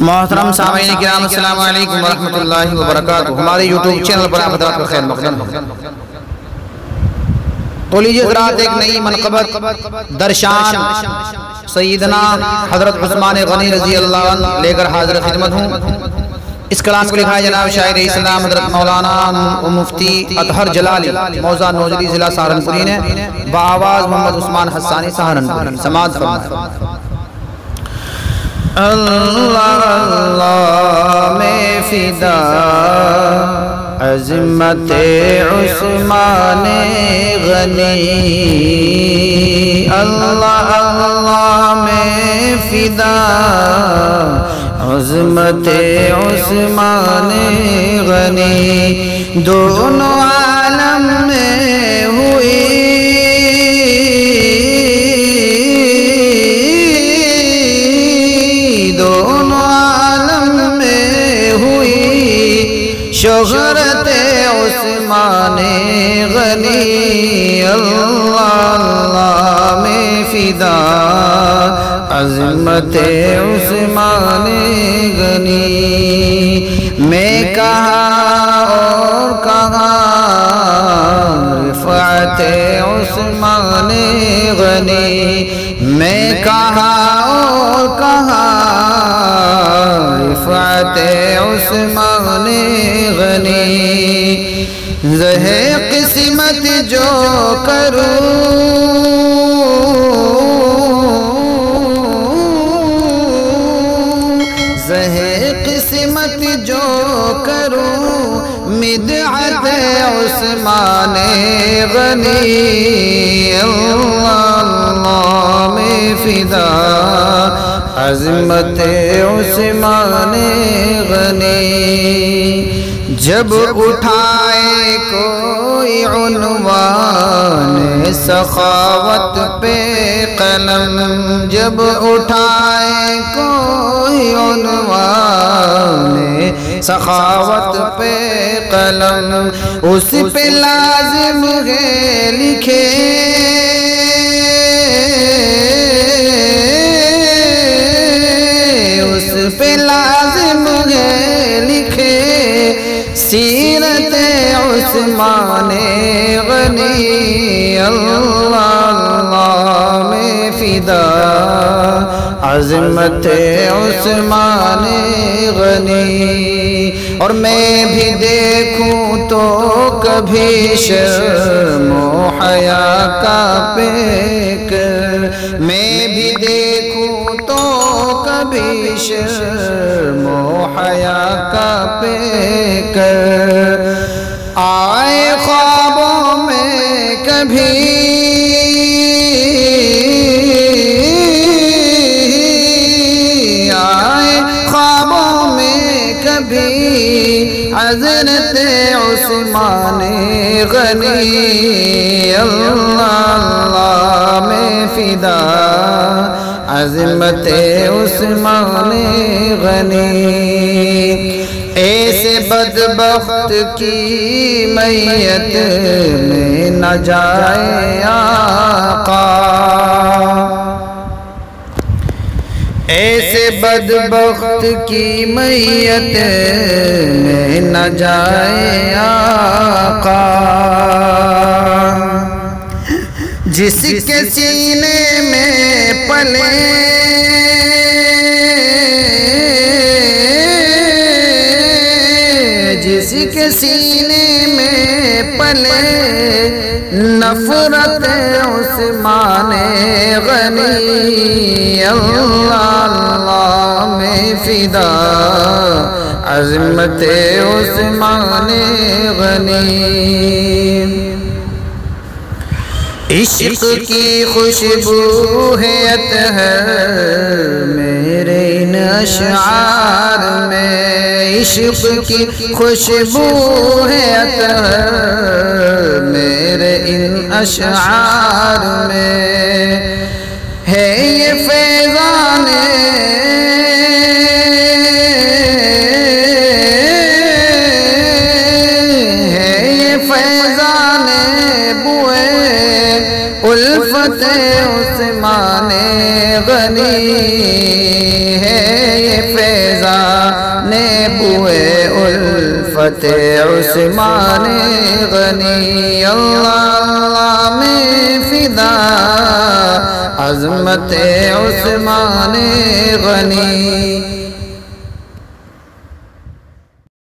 محترم سامعین کرام السلام علیکم ورحمۃ اللہ وبرکاتہ۔ ہمارے یوٹیوب چینل پر آپ حضرات کا خیر مقدم ہے۔ تو لیجیے حضرات ایک نئی منقبت درشان سیدنا حضرت عثمان غنی رضی اللہ عنہ لے کر حاضر خدمت ہوں۔ اس کلام کو لکھا ہے جناب شاعر اسلام حضرت مولانا و مفتی اطہر جلالی موضع نوجلی ضلع سہارنپوری نے، بآواز محمد عثمان حسانی سہارنپوری۔ سماعت فرمائیں۔ اللہ اللہ میں فدا عظمت عثمان غنی، اللہ اللہ میں فدا عظمت عثمان غنی، دونوں عالم میں ہوئی شہرت عثمان غنی، اللہ اللہ میں فدا عظمت عثمان غنی۔ میں کہاں اور کہاں رفعت عثمان غنی، میں کہاں اور کہاں رفعت عثمان غنی، زہے قسمت جو کروں زہے قسمت جو کروں مدحت عثمان غنی، اللہ اللہ میں فدا عظمت عثمان غنی۔ جب اٹھائے کوئی عنوان سخاوت پہ قلم، جب اٹھائے کوئی عنوان سخاوت پہ قلم، اس پہ لازم ہے لکھے اس پہ لازم ہے لکھے سیرت عثمان غنی، اللہ اللہ میں فدا عظمت عثمان غنی۔ اور میں بھی دیکھوں تو کبھی شرم و حیا کا پیک، میں بھی دیکھوں تو کبھی شرم و حیا کا پیک، آئے خوابوں میں کبھی آئے خوابوں میں کبھی حضرت عثمان غنی، اللہ اللہ میں فدا عظمت عثمان غنی۔ ایسے بدبخت کی میت میں نہ جائے آقا، ایسے بدبخت کی میت میں نہ جائے آقا، جس کے سینے میں پلے جس کے سینے میں پلے نفرت عثمان غنی، اللہ اللہ میں فدا عظمت عثمان غنی۔ عشق کی خوشبو ہے اطہر میرے ان اشعار میں، عشق کی خوشبو ہے اطہر میرے ان اشعار میں، ہے یہ فیضان الفت عثمان غنی، ہے یہ فیضان میں بوئے الفت عثمان غنی، اللہ میں فدا عظمت عثمان غنی۔